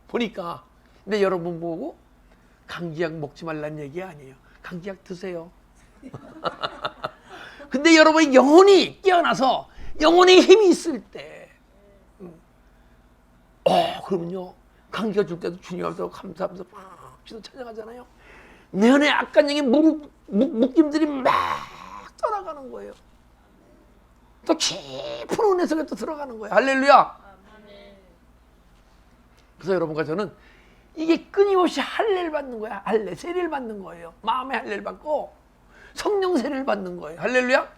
보니까. 근데 여러분 보고 감기약 먹지 말라는 얘기 아니에요. 감기약 드세요. 근데 여러분이 영혼이 깨어나서 영혼의 힘이 있을 때, 그러면요, 감기가 줄 때도 주님 앞에서 감사하면서 막 기도 찬양하잖아요. 내 안에 악한 영의 묶임들이 막 떠나가는 거예요. 또 깊은 은혜 속에 또 들어가는 거예요. 할렐루야. 그래서 여러분과 저는 이게 끊임없이 할례를 받는 거야. 할례, 세례를 받는 거예요. 마음의 할례를 받고 성령 세례를 받는 거예요. 할렐루야.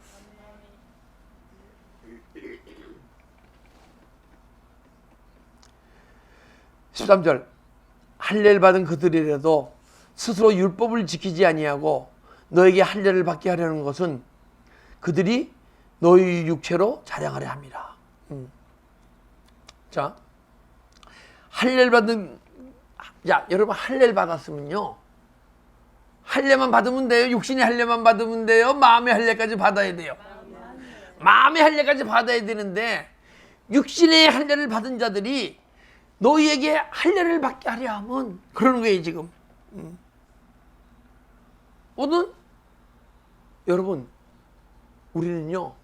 13절, 할례를 받은 그들이라도 스스로 율법을 지키지 아니하고 너에게 할례를 받게 하려는 것은 그들이 너희 육체로 자랑하려 함이라. 자, 할례를 받은, 자, 여러분 할례를 받았으면요, 할례만 받으면 돼요? 육신의 할례만 받으면 돼요? 마음의 할례까지 받아야 돼요? 마음의 할례까지 받아야 되는데, 육신의 할례를 받은 자들이 너희에게 할례를 받게 하려 하면 그러는 거예요 지금. 오늘 여러분, 우리는요,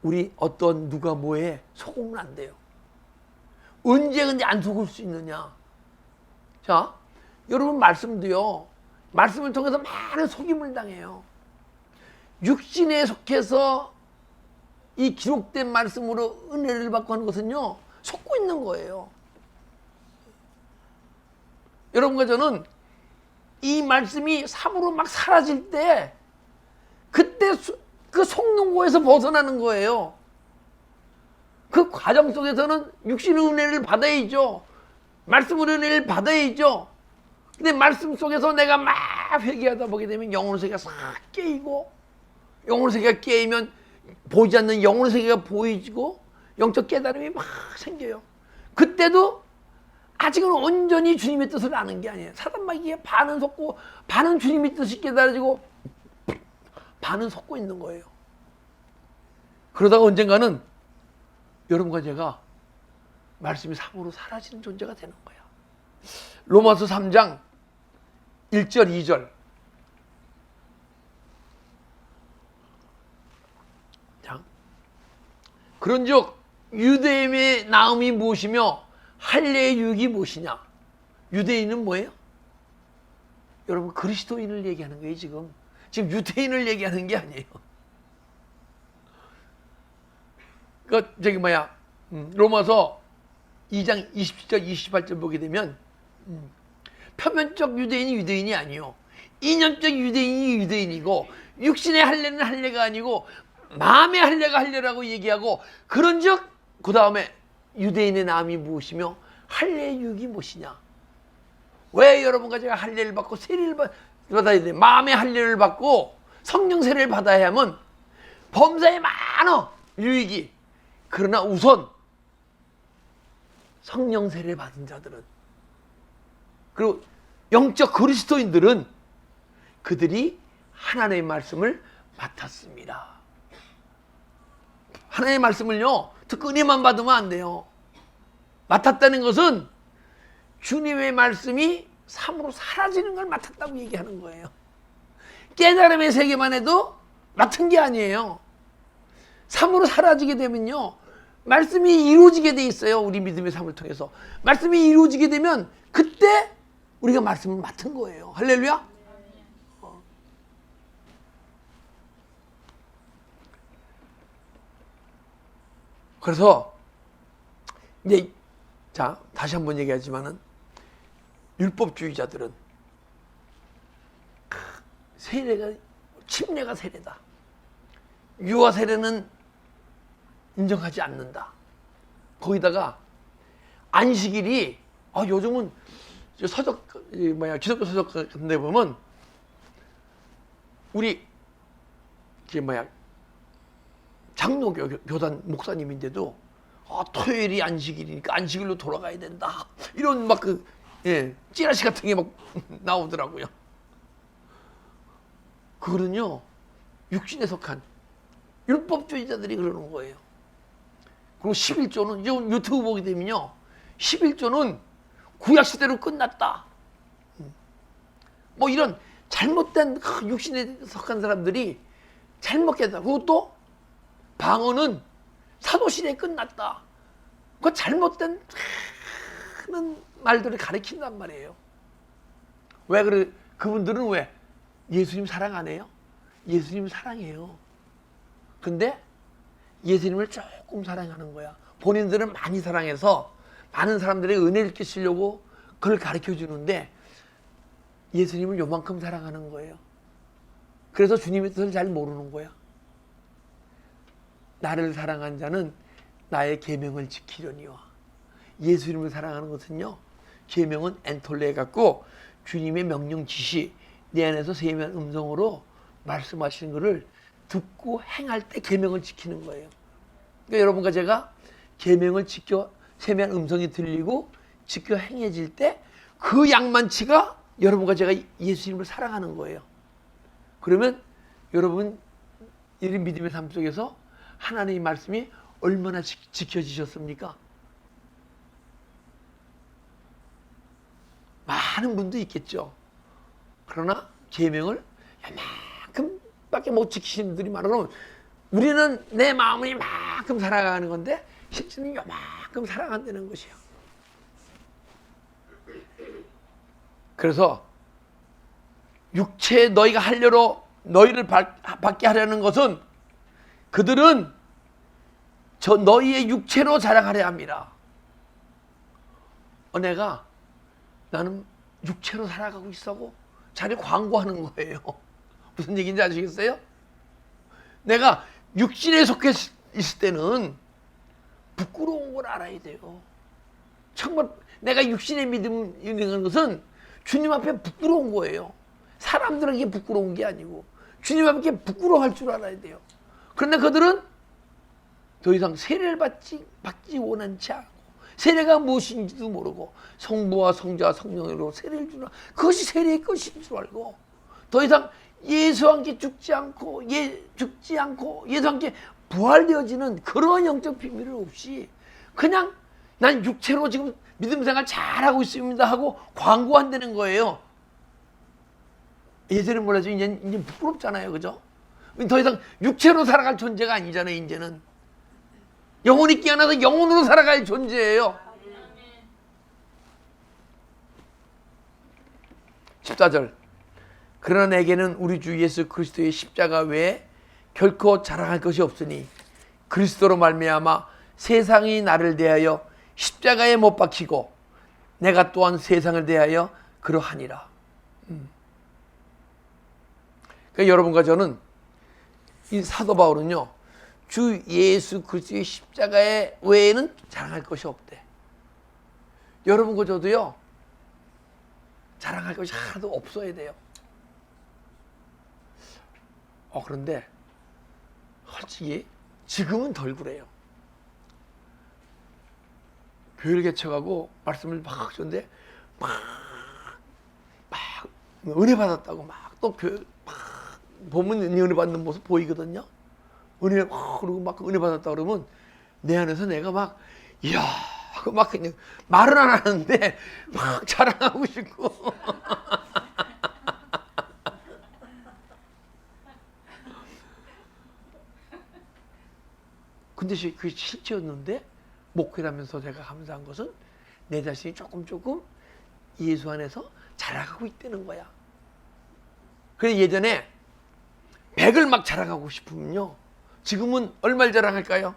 우리 어떤 누가 뭐에 속으면 안 돼요. 언제 근데 안 속을 수 있느냐? 자, 여러분 말씀도요, 말씀을 통해서 많은 속임을 당해요. 육신에 속해서 이 기록된 말씀으로 은혜를 받고 하는 것은요, 속고 있는 거예요. 여러분과 저는 이 말씀이 삶으로 막 사라질 때, 그때 그 속는 거에서 벗어나는 거예요. 그 과정 속에서는 육신의 은혜를 받아야죠. 말씀의 은혜를 받아야죠. 근데 말씀 속에서 내가 막 회개하다 보게 되면 영혼의 세계가 싹 깨이고, 영혼의 세계가 깨이면 보이지 않는 영혼의 세계가 보이지고 영적 깨달음이 막 생겨요. 그때도 아직은 온전히 주님의 뜻을 아는 게 아니에요. 사단마귀에 반은 속고 반은 주님의 뜻이 깨달아지고 반은 속고 있는 거예요. 그러다가 언젠가는 여러분과 제가 말씀이 삶으로 사라지는 존재가 되는 거야. 로마서 3장 1절 2절. 자, 그런즉 유대인의 나음이 무엇이며 할례의 유익이 무엇이냐? 유대인은 뭐예요? 여러분, 그리스도인을 얘기하는 거예요 지금. 지금 유대인을 얘기하는 게 아니에요. 그 저기 뭐야, 로마서 2장 27절 28절 보게 되면, 표면적 유대인이 유대인이 아니요, 이념적 유대인이 유대인이고, 육신의 할례는 할례가 아니고 마음의 할례가 할례라고 얘기하고, 그런즉 그 다음에 유대인의 나음이 무엇이며 할례의 유익이 무엇이냐? 왜 여러분과 제가 할례를 받고 세례를 받아야 돼? 마음의 할례를 받고 성령 세례를 받아야 하면 범사에 많은 유익이. 그러나 우선 성령 세례를 받은 자들은, 그리고 영적 그리스도인들은 그들이 하나님의 말씀을 맡았습니다. 하나님의 말씀을요, 듣고 은혜만 받으면 안 돼요. 맡았다는 것은 주님의 말씀이 삶으로 사라지는 걸 맡았다고 얘기하는 거예요. 깨달음의 세계만 해도 맡은 게 아니에요. 삶으로 사라지게 되면요, 말씀이 이루어지게 돼 있어요. 우리 믿음의 삶을 통해서 말씀이 이루어지게 되면 그때 우리가 말씀을 맡은 거예요. 할렐루야. 그래서 이제, 자, 다시 한번 얘기하지만은 율법주의자들은 세례가 침례가 세례다. 유아 세례는 인정하지 않는다. 거기다가 안식일이 요즘은 서적 기독교 서적 같은 데 보면 우리 장로교 교단 목사님인데도 토요일이 안식일이니까 안식일로 돌아가야 된다. 이런 찌라시 같은 게 막 나오더라고요. 그거는요, 육신에 속한 율법주의자들이 그러는 거예요. 그리고 11조는 이제 유튜브 보게 되면요, 11조는 구약시대로 끝났다. 뭐 이런 잘못된 육신에 속한 사람들이 잘못 깨달아. 그리고 또 방언은 사도시대에 끝났다. 그 잘못된 많은 말들을 가리킨단 말이에요. 왜 그래? 그분들은 왜 예수님 사랑 안 해요? 예수님 사랑해요. 근데 예수님을 조금 사랑하는 거야. 본인들은 많이 사랑해서 많은 사람들의 은혜를 끼치려고 그걸 가르쳐 주는데 예수님을 요만큼 사랑하는 거예요. 그래서 주님의 뜻을 잘 모르는 거야. 나를 사랑한 자는 나의 계명을 지키려니와. 예수님을 사랑하는 것은요, 계명은 엔톨레 갖고 주님의 명령 지시 내 안에서 세미한 음성으로 말씀하시는 것을 듣고 행할 때 계명을 지키는 거예요. 그러니까 여러분과 제가 계명을 지켜 세미한 음성이 들리고 지켜 행해질 때 그 양만치가 여러분과 제가 예수님을 사랑하는 거예요. 그러면 여러분 이런 믿음의 삶 속에서 하나님의 말씀이 얼마나 지켜지셨습니까? 많은 분도 있겠죠. 그러나 계명을 이만큼밖에 못 지키시는 분들이 많아. 그러면 우리는 내 마음을 이만큼 사랑하는 건데 실제는 이만큼 사랑한다는 것이에요. 그래서 육체 너희가 하려로 너희를 받게 하려는 것은 그들은 너희의 육체로 자랑하려 합니다. 나는 육체로 살아가고 있어고 자기 광고하는 거예요. 무슨 얘기인지 아시겠어요? 내가 육신에 속해 있을 때는 부끄러운 걸 알아야 돼요. 정말 내가 육신의 믿음이 있는 것은 주님 앞에 부끄러운 거예요. 사람들에게 부끄러운 게 아니고 주님 앞에 부끄러워할 줄 알아야 돼요. 그런데 그들은 더 이상 세례를 받지 원한지 않고 세례가 무엇인지도 모르고 성부와 성자와 성령으로 세례를 주나 그것이 세례의 것인 줄 알고 더 이상 예수와 함께 죽지 않고 예수와 함께 부활되어지는 그러한 영적 비밀을 없이 그냥 난 육체로 지금 믿음 생활 잘하고 있습니다 하고 광고한다는 거예요. 예전에 몰라도 이제 부끄럽잖아요. 그죠? 더 이상 육체로 살아갈 존재가 아니잖아요. 이제는 영혼이 깨어나서 영혼으로 살아갈 존재예요. 14절 그러나 내게는 우리 주 예수 그리스도의 십자가 외에 결코 자랑할 것이 없으니 그리스도로 말미암아 세상이 나를 대하여 십자가에 못 박히고 내가 또한 세상을 대하여 그러하니라. 그러니까 여러분과 저는 이 사도 바울은요 주 예수 그리스도의 십자가에 외에는 자랑할 것이 없대. 여러분과 저도요 자랑할 것이 하나도 없어야 돼요. 그런데 솔직히 지금은 덜 그래요. 교회를 개척하고 말씀을 막 하는데 막 은혜 받았다고 막 또 교회 막 보면 은혜 받는 모습 보이거든요. 그리고 막 은혜 받았다 그러면 내 안에서 내가 막 이야 하고 막 그냥 말은 안 하는데 막 자랑하고 싶고 근데 그게 실제였는데 목회하면서 제가 감사한 것은 내 자신이 조금 예수 안에서 자라가고 있다는 거야. 그래 예전에 100을 막 자랑하고 싶으면요 지금은 얼마를 자랑할까요?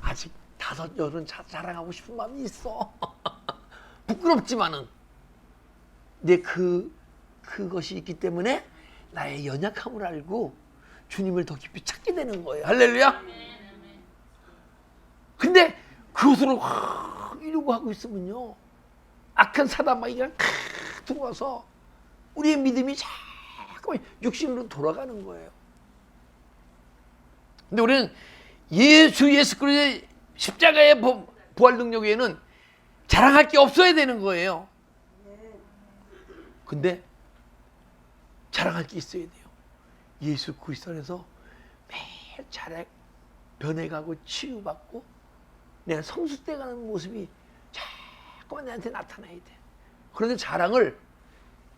아직 5, 8은 자랑하고 싶은 마음이 있어. 부끄럽지만은 내 그 그것이 있기 때문에 나의 연약함을 알고 주님을 더 깊이 찾게 되는 거예요. 할렐루야. 근데 그것으로 이러고 하고 있으면요, 악한 사단마귀가 들어와서 우리의 믿음이 자꾸 육신으로 돌아가는 거예요. 근데 우리는 예수 그리스도의 십자가의 부활 능력 외에는 자랑할 게 없어야 되는 거예요. 근데 자랑할 게 있어야 돼요. 예수 그리스도 안에서 매일 자라 변해가고 치유받고 내가 성숙돼가는 모습이 자꾸만 내한테 나타나야 돼. 그런데 자랑을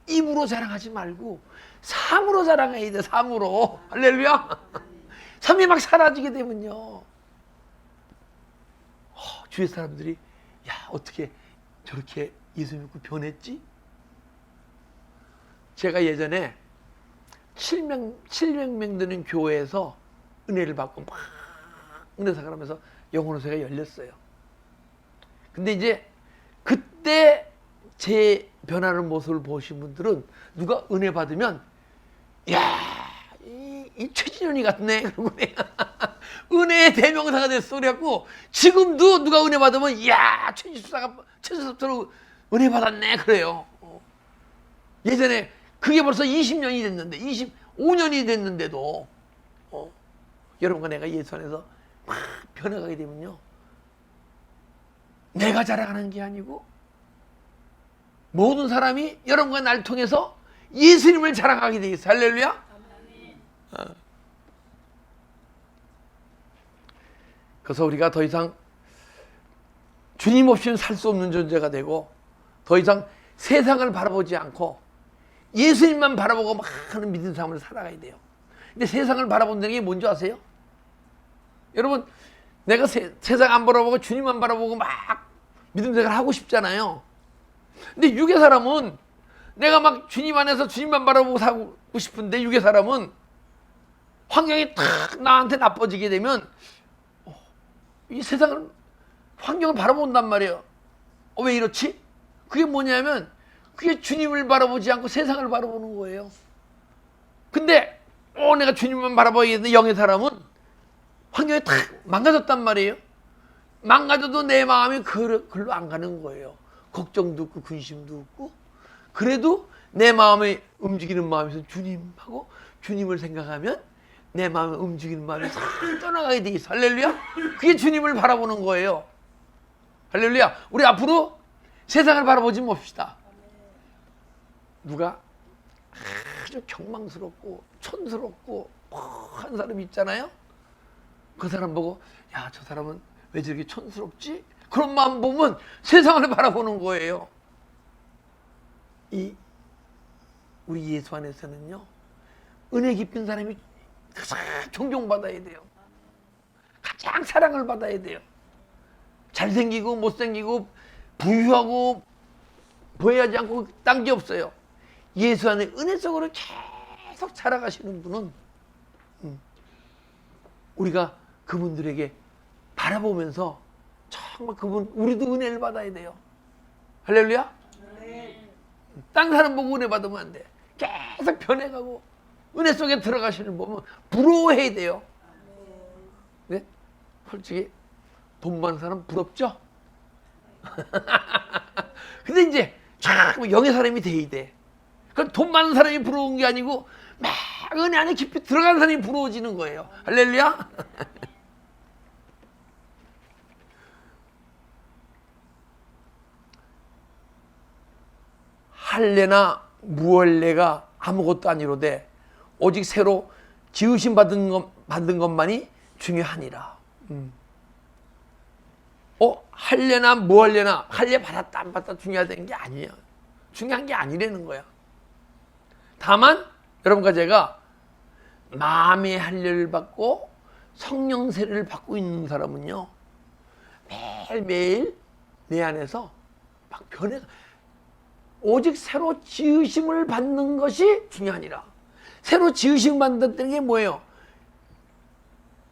입으로 자랑하지 말고 삶으로 자랑해야 돼. 삶으로. 할렐루야. 삶이 막 사라지게 되면요, 주위 사람들이 야, 어떻게 저렇게 예수 믿고 변했지? 제가 예전에 700명 되는 교회에서 은혜를 받고 막 은혜사가 하면서 영혼의사가 열렸어요. 근데 이제 그때 제 변하는 모습을 보신 분들은 누가 은혜 받으면 야, 이 최진현이 같네 그러고 은혜의 대명사가 됐어. 그래갖고 지금도 누가 은혜 받으면 이야, 최지수사로 은혜 받았네 그래요. 예전에 그게 벌써 20년이 됐는데 25년이 됐는데도 여러분과 내가 예수 안에서 막 변해가게 되면요, 내가 자랑하는 게 아니고 모든 사람이 여러분과 날 통해서 예수님을 자랑하게 돼 있어요. 할렐루야. 그래서 우리가 더 이상 주님 없이는 살 수 없는 존재가 되고 더 이상 세상을 바라보지 않고 예수님만 바라보고 막 하는 믿음 삶을 살아가야 돼요. 근데 세상을 바라본다는 게 뭔지 아세요? 여러분, 내가 세상 안 바라보고 주님만 바라보고 막 믿음 생활을 하고 싶잖아요. 근데 육의 사람은 내가 막 주님 안에서 주님만 바라보고 살고 싶은데 육의 사람은 환경이 탁 나한테 나빠지게 되면 이 세상을 환경을 바라본단 말이에요. 왜 이렇지? 그게 뭐냐면 그게 주님을 바라보지 않고 세상을 바라보는 거예요. 근데 내가 주님만 바라봐야겠는데 영의 사람은 환경이 탁 망가졌단 말이에요. 망가져도 내 마음이 글로 안 가는 거예요. 걱정도 없고 근심도 없고, 그래도 내 마음에 움직이는 마음에서 주님하고 주님을 생각하면 내 마음에 움직이는 마음이 싹 떠나가게 돼 있어. 할렐루야. 그게 주님을 바라보는 거예요. 할렐루야. 우리 앞으로 세상을 바라보지 맙시다. 누가 아주 경망스럽고 촌스럽고 한 사람 있잖아요. 그 사람 보고 야, 저 사람은 왜 저렇게 촌스럽지? 그런 마음 보면 세상을 바라보는 거예요. 우리 예수 안에서는요, 은혜 깊은 사람이 가장 존경받아야 돼요. 가장 사랑을 받아야 돼요. 잘생기고 못생기고 부유하고 부유하지 않고 딴 게 없어요. 예수 안에 은혜 속으로 계속 살아가시는 분은 우리가 그분들에게 바라보면서 정말 우리도 은혜를 받아야 돼요. 할렐루야. 딴 사람 보고 은혜 받으면 안 돼. 계속 변해가고 은혜 속에 들어가시는 보면 부러워해야 돼요. 네? 솔직히 돈 많은 사람 부럽죠? 근데 이제 자꾸 영의 사람이 돼야 돼. 그럼 돈 많은 사람이 부러운 게 아니고 막 은혜 안에 깊이 들어가는 사람이 부러워지는 거예요. 할렐루야. 할례나 무할례가 아무것도 아니로되 오직 새로 지으심 받은 것만이 중요하니라. 할례나 무할례나 할례 받았다 안 받았다 중요하다는 게 아니에요. 중요한 게 아니라는 거야. 다만 여러분과 제가 마음의 할례를 받고 성령 세례를 받고 있는 사람은요, 매일매일 내 안에서 막 변해. 오직 새로 지으심을 받는 것이 중요하니라. 새로 지으심 받는다는 게 뭐예요?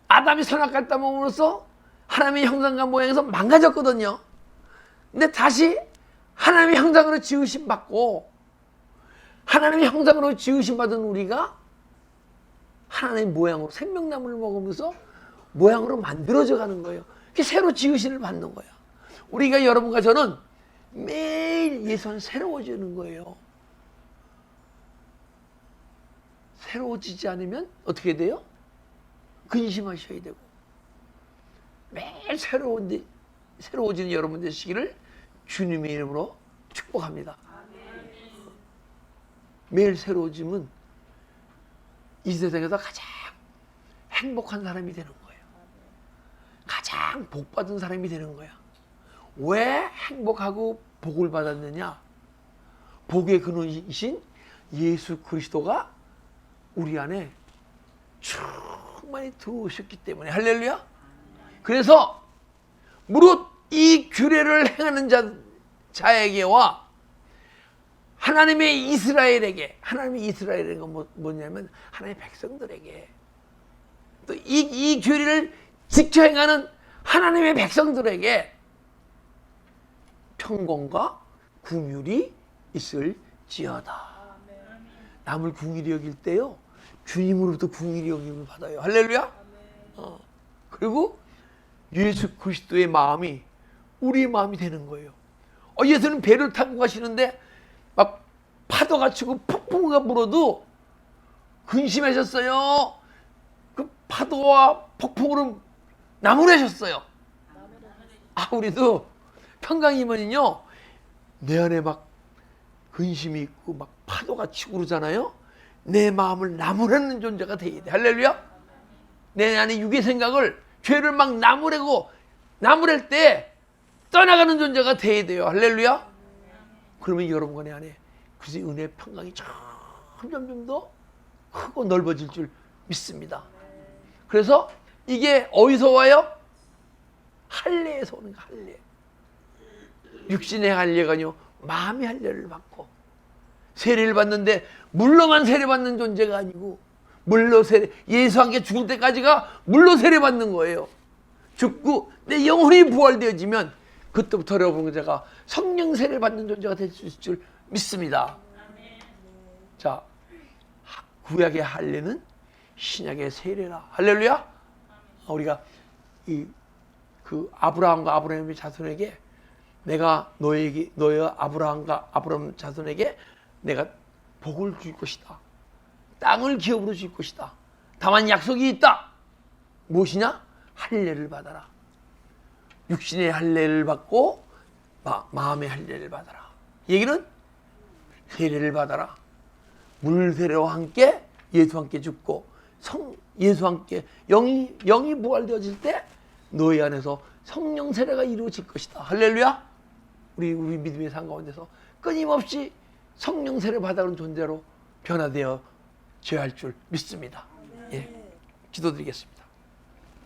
아담이 선악과를 따먹음으로써 하나님의 형상과 모양에서 망가졌거든요. 근데 다시 하나님의 형상으로 지으심 받고 하나님의 형상으로 지으심 받은 우리가 하나님의 모양으로 생명나무를 먹으면서 모양으로 만들어져 가는 거예요. 그게 새로 지으심을 받는 거야. 우리가 여러분과 저는 매일 예수는 새로워지는 거예요. 새로워지지 않으면 어떻게 돼요? 근심하셔야 되고. 매일 새로워지는 여러분 되시기를 주님의 이름으로 축복합니다. 매일 새로워지면 이 세상에서 가장 행복한 사람이 되는 거예요. 가장 복받은 사람이 되는 거야. 왜 행복하고 복을 받았느냐? 복의 근원이신 예수 그리스도가 우리 안에 충만히 들어오셨기 때문에. 할렐루야. 그래서 무릇 이 규례를 행하는 자에게와 하나님의 이스라엘에게, 하나님의 이스라엘은 뭐냐면 하나님의 백성들에게, 또 이 규례를 지켜 행하는 하나님의 백성들에게 평강과 긍휼이 있을지어다. 남을 긍휼히 여길 때요, 주님으로부터 긍휼히 여김을 받아요. 할렐루야. 그리고 예수 그리스도의 마음이 우리의 마음이 되는 거예요. 예수는 배를 타고 가시는데 막 파도가 치고 폭풍우가 불어도 근심하셨어요. 그 파도와 폭풍으로 나무라셨어요. 우리도 평강이면요, 내 안에 막 근심이 있고 막 파도가 치고 그러잖아요. 내 마음을 나무라는 존재가 돼야 돼. 할렐루야. 내 안에 육의 생각을, 죄를 막 나무랄 때 떠나가는 존재가 돼야 돼요. 할렐루야. 그러면 여러분의 안에 그래서 은혜의 평강이 점점 더 크고 넓어질 줄 믿습니다. 그래서 이게 어디서 와요? 할례에서 오는 거. 할례. 육신의 할례가 아니요, 마음의 할례를 받고 세례를 받는데 물로만 세례받는 존재가 아니고 물로 예수 함께 죽을 때까지가 물로 세례받는 거예요. 죽고 내 영혼이 부활되어지면 그때부터 여러분 제가 성령 세례를 받는 존재가 될 수 있을 줄 믿습니다. 자, 구약의 할례는 신약의 세례라. 할렐루야. 우리가 아브라함과 아브라함의 자손에게 내가 너의 아브라함과 아브라함 자손에게 내가 복을 줄 것이다. 땅을 기업으로 줄 것이다. 다만 약속이 있다. 무엇이냐? 할례를 받아라. 육신의 할례를 받고 마음의 할례를 받아라. 얘기는 세례를 받아라. 물 세례와 함께 예수와 함께 죽고 예수와 함께 영이 부활되어질 때 너희 안에서 성령 세례가 이루어질 것이다. 할렐루야. 우리 믿음의 삶 가운데서 끊임없이 성령 세례 받아가는 존재로 변화되어 져야 할 줄 믿습니다. 예, 기도드리겠습니다.